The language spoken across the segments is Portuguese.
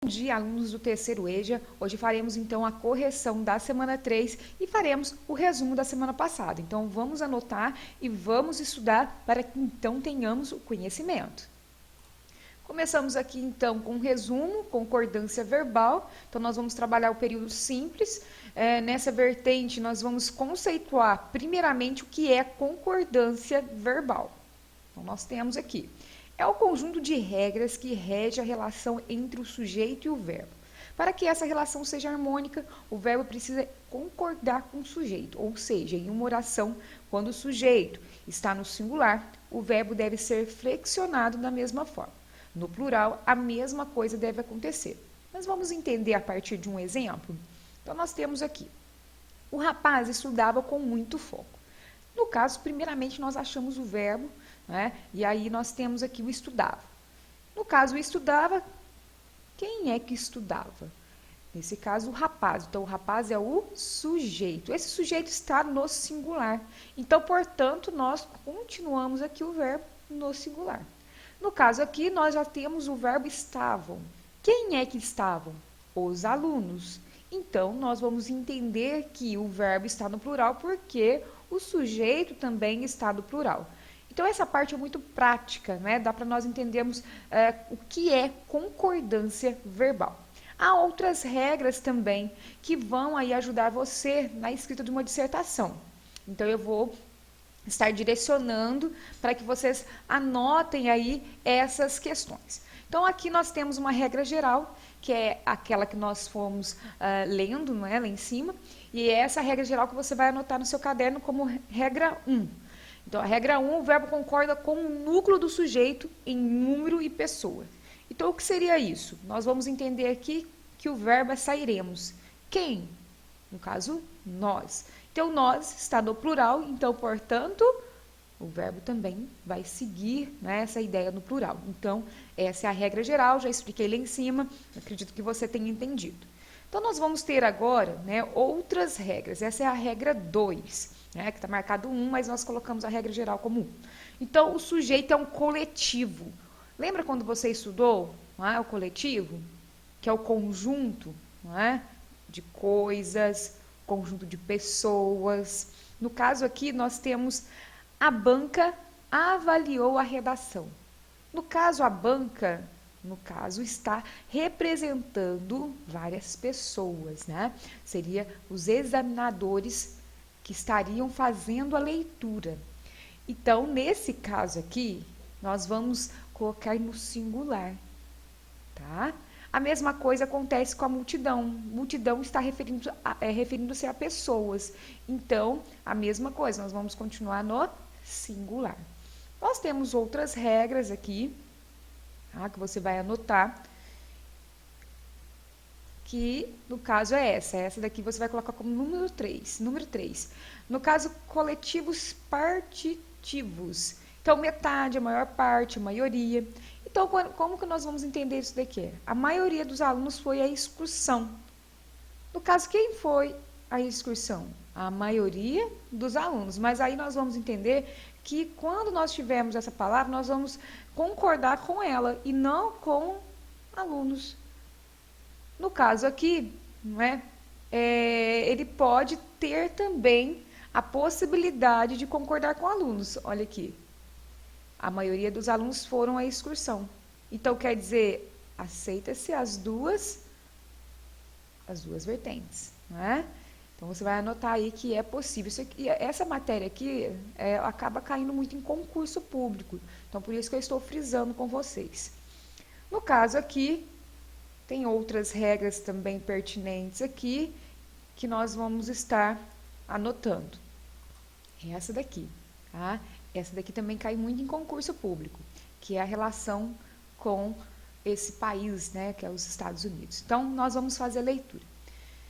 Bom dia, alunos do terceiro EJA. Hoje faremos então a correção da semana 3 e faremos o resumo da semana passada. Então vamos anotar e vamos estudar para que então tenhamos o conhecimento. Começamos aqui então com um resumo, concordância verbal. Então nós vamos trabalhar o período simples. Nessa vertente nós vamos conceituar primeiramente o que é concordância verbal. Então nós temos aqui. É o conjunto de regras que rege a relação entre o sujeito e o verbo. Para que essa relação seja harmônica, o verbo precisa concordar com o sujeito, ou seja, em uma oração, quando o sujeito está no singular, o verbo deve ser flexionado da mesma forma. No plural, a mesma coisa deve acontecer. Mas vamos entender a partir de um exemplo? Então, nós temos aqui, o rapaz estudava com muito foco. No caso, primeiramente, nós achamos o verbo, né? E aí nós temos aqui o estudava. No caso, o estudava, quem é que estudava? Nesse caso, o rapaz. Então, o rapaz é o sujeito. Esse sujeito está no singular. Então, portanto, nós continuamos aqui o verbo no singular. No caso aqui, nós já temos o verbo estavam. Quem é que estavam? Os alunos. Então, nós vamos entender que o verbo está no plural porque o sujeito também está no plural. Então, essa parte é muito prática, né? Dá para nós entendermos o que é concordância verbal. Há outras regras também que vão aí ajudar você na escrita de uma dissertação. Então, eu vou estar direcionando para que vocês anotem aí essas questões. Então, aqui nós temos uma regra geral, que é aquela que nós fomos lendo, não é? Lá em cima, e é essa regra geral que você vai anotar no seu caderno como regra 1. Então, a regra 1, o verbo concorda com o núcleo do sujeito em número e pessoa. Então, o que seria isso? Nós vamos entender aqui que o verbo é sairemos. Quem? No caso, nós. Então, nós está no plural, então, portanto, o verbo também vai seguir, né, essa ideia no plural. Então, essa é a regra geral, já expliquei lá em cima, acredito que você tenha entendido. Então, nós vamos ter agora, né, outras regras. Essa é a regra 2, né, que está marcado 1, mas nós colocamos a regra geral como 1. Então, o sujeito é um coletivo. Lembra quando você estudou, não é, o coletivo? Que é o conjunto, não é, de coisas, conjunto de pessoas. No caso aqui, nós temos a banca avaliou a redação. No caso, a banca, está representando várias pessoas, né? Seria os examinadores que estariam fazendo a leitura. Então, nesse caso aqui, nós vamos colocar no singular, tá? A mesma coisa acontece com a multidão. Multidão está referindo-se a pessoas. Então, a mesma coisa, nós vamos continuar no singular. Nós temos outras regras aqui, tá, que você vai anotar, que no caso é essa daqui você vai colocar como número 3. Número 3. No caso, coletivos partitivos. Então, metade, a maior parte, a maioria. Então, como que nós vamos entender isso daqui? A maioria dos alunos foi à excursão. No caso, quem foi à excursão? A maioria dos alunos. Mas aí nós vamos entender que quando nós tivermos essa palavra, nós vamos concordar com ela e não com alunos. No caso aqui, não é? Ele pode ter também a possibilidade de concordar com alunos. Olha aqui. A maioria dos alunos foram à excursão. Então, quer dizer, aceita-se as duas vertentes, não é? Então, você vai anotar aí que é possível. Essa matéria aqui acaba caindo muito em concurso público. Então, por isso que eu estou frisando com vocês. No caso aqui, tem outras regras também pertinentes aqui, que nós vamos estar anotando. Essa daqui, tá? Essa daqui também cai muito em concurso público, que é a relação com esse país, né, que é os Estados Unidos. Então, nós vamos fazer a leitura.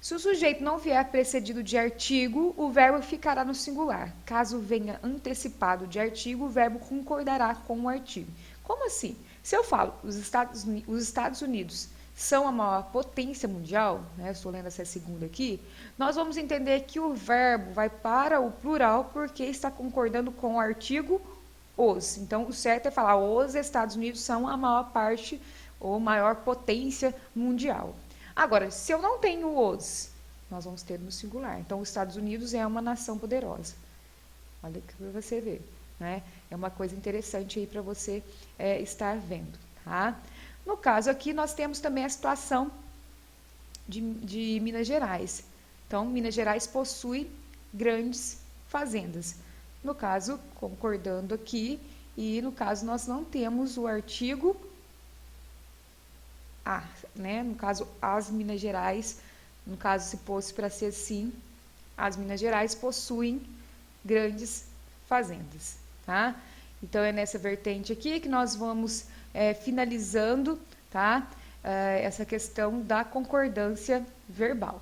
Se o sujeito não vier precedido de artigo, o verbo ficará no singular. Caso venha antecipado de artigo, o verbo concordará com o artigo. Como assim? Se eu falo, os Estados Unidos são a maior potência mundial, né, estou lendo essa segunda aqui, nós vamos entender que o verbo vai para o plural porque está concordando com o artigo os. Então, o certo é falar os Estados Unidos são a maior parte, ou maior potência mundial. Agora, se eu não tenho os, nós vamos ter no singular. Então, os Estados Unidos é uma nação poderosa. Olha que você vê, né? É uma coisa interessante aí para você estar vendo, tá? No caso aqui, nós temos também a situação de Minas Gerais. Então, Minas Gerais possui grandes fazendas. No caso, concordando aqui, e no caso nós não temos o artigo A, né? No caso, as Minas Gerais, no caso se fosse para ser sim, as Minas Gerais possuem grandes fazendas, tá? Então é nessa vertente aqui que nós vamos finalizando, tá? Essa questão da concordância verbal.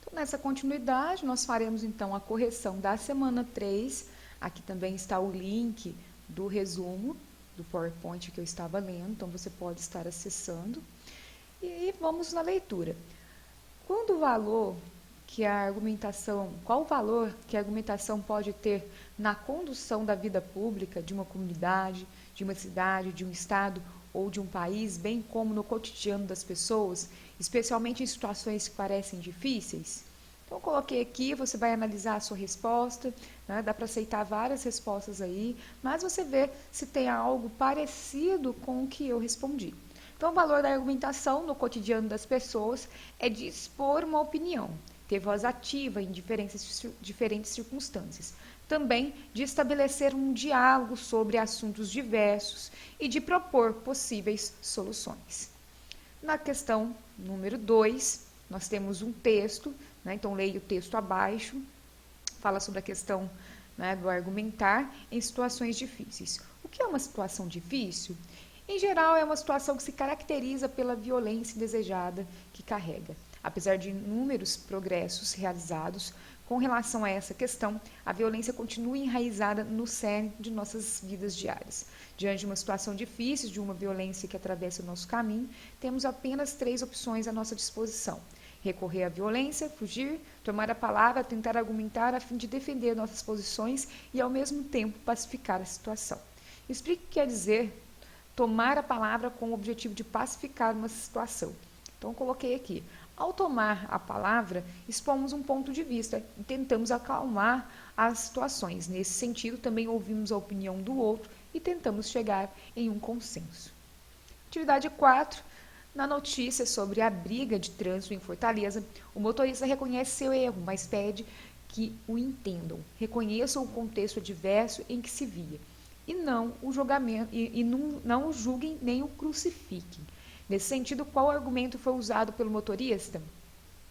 Então, nessa continuidade, nós faremos então a correção da semana 3. Aqui também está o link do resumo do PowerPoint que eu estava lendo, então você pode estar acessando. E vamos na leitura. Qual o valor que a argumentação pode ter na condução da vida pública de uma comunidade, de uma cidade, de um estado ou de um país, bem como no cotidiano das pessoas, especialmente em situações que parecem difíceis? Então, eu coloquei aqui, você vai analisar a sua resposta, né? Dá para aceitar várias respostas aí, mas você vê se tem algo parecido com o que eu respondi. Então, o valor da argumentação no cotidiano das pessoas é de expor uma opinião, ter voz ativa em diferentes circunstâncias. Também de estabelecer um diálogo sobre assuntos diversos e de propor possíveis soluções. Na questão número 2, nós temos um texto, né? Então leia o texto abaixo, fala sobre a questão, né, do argumentar em situações difíceis. O que é uma situação difícil? Em geral, é uma situação que se caracteriza pela violência indesejada que carrega. Apesar de inúmeros progressos realizados com relação a essa questão, a violência continua enraizada no cerne de nossas vidas diárias. Diante de uma situação difícil, de uma violência que atravessa o nosso caminho, temos apenas 3 opções à nossa disposição: recorrer à violência, fugir, tomar a palavra, tentar argumentar a fim de defender nossas posições e, ao mesmo tempo, pacificar a situação. Explique o que quer dizer tomar a palavra com o objetivo de pacificar uma situação. Então, eu coloquei aqui. Ao tomar a palavra, expomos um ponto de vista e tentamos acalmar as situações. Nesse sentido, também ouvimos a opinião do outro e tentamos chegar em um consenso. Atividade 4. Na notícia sobre a briga de trânsito em Fortaleza, o motorista reconhece seu erro, mas pede que o entendam, reconheçam o contexto adverso em que se via e não o julgamento e não o julguem nem o crucifiquem. Nesse sentido, qual argumento foi usado pelo motorista?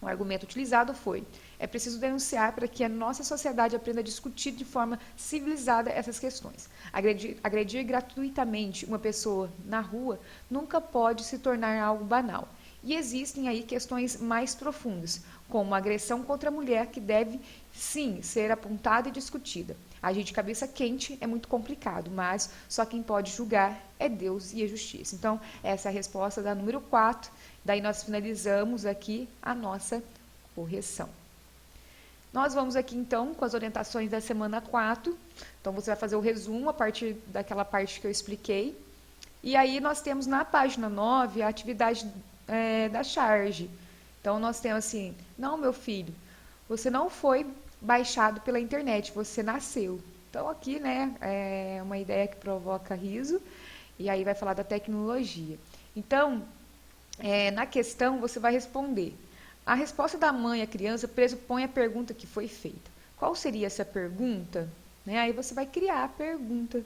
O argumento utilizado foi: é preciso denunciar para que a nossa sociedade aprenda a discutir de forma civilizada essas questões. Agredir gratuitamente uma pessoa na rua nunca pode se tornar algo banal. E existem aí questões mais profundas, como a agressão contra a mulher, que deve, sim, ser apontada e discutida. Agir de cabeça quente é muito complicado, mas só quem pode julgar é Deus e a justiça. Então, essa é a resposta da número 4. Daí nós finalizamos aqui a nossa correção. Nós vamos aqui, então, com as orientações da semana 4. Então, você vai fazer o resumo a partir daquela parte que eu expliquei. E aí, nós temos na página 9 a atividade da charge. Então, nós temos assim: não, meu filho, você não foi baixado pela internet, você nasceu. Então, aqui, né, é uma ideia que provoca riso, e aí vai falar da tecnologia. Então, na questão, você vai responder. A resposta da mãe à criança pressupõe a pergunta que foi feita. Qual seria essa pergunta? Né? Aí você vai criar a pergunta.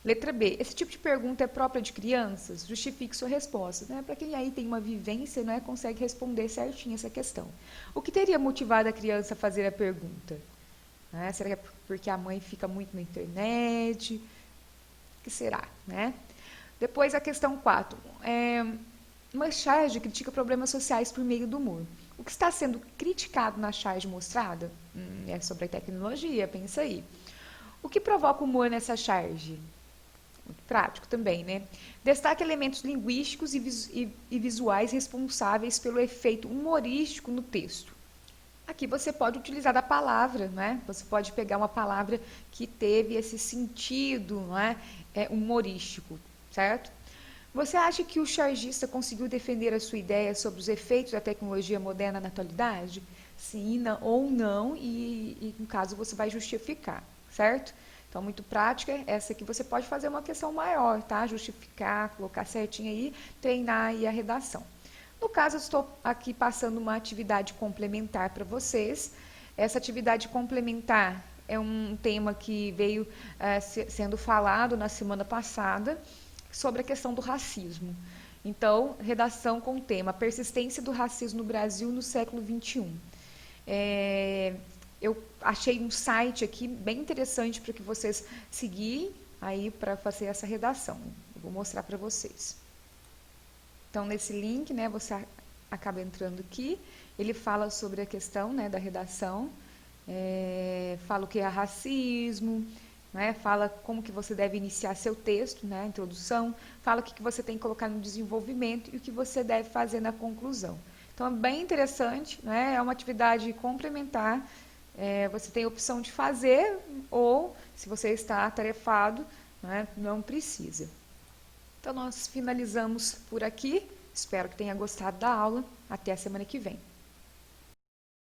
Letra B. Esse tipo de pergunta é própria de crianças? Justifique sua resposta. Né? Para quem aí tem uma vivência, né, consegue responder certinho essa questão. O que teria motivado a criança a fazer a pergunta? Né? Será que é porque a mãe fica muito na internet? O que será? Né? Depois a questão 4. Uma charge critica problemas sociais por meio do humor. O que está sendo criticado na charge mostrada? É sobre a tecnologia, pensa aí. O que provoca humor nessa charge? Muito prático também, né? Destaque elementos linguísticos e visuais responsáveis pelo efeito humorístico no texto. Aqui você pode utilizar a palavra, né? Você pode pegar uma palavra que teve esse sentido, né, humorístico, certo? Você acha que o chargista conseguiu defender a sua ideia sobre os efeitos da tecnologia moderna na atualidade? Sim, não, ou não, no caso você vai justificar, certo? Então, muito prática, essa aqui você pode fazer uma questão maior, tá? Justificar, colocar certinho aí, treinar aí a redação. No caso, eu estou aqui passando uma atividade complementar para vocês. Essa atividade complementar é um tema que veio sendo falado na semana passada sobre a questão do racismo. Então, redação com o tema Persistência do racismo no Brasil no século XXI. Eu achei um site aqui bem interessante para que vocês seguirem aí para fazer essa redação. Eu vou mostrar para vocês. Então, nesse link, né, você acaba entrando aqui, ele fala sobre a questão, né, da redação, fala o que é racismo, né, fala como que você deve iniciar seu texto, né, introdução, fala o que você tem que colocar no desenvolvimento e o que você deve fazer na conclusão. Então, é bem interessante, né, é uma atividade complementar, você tem a opção de fazer ou, se você está atarefado, né, não precisa. Então, nós finalizamos por aqui. Espero que tenha gostado da aula. Até a semana que vem.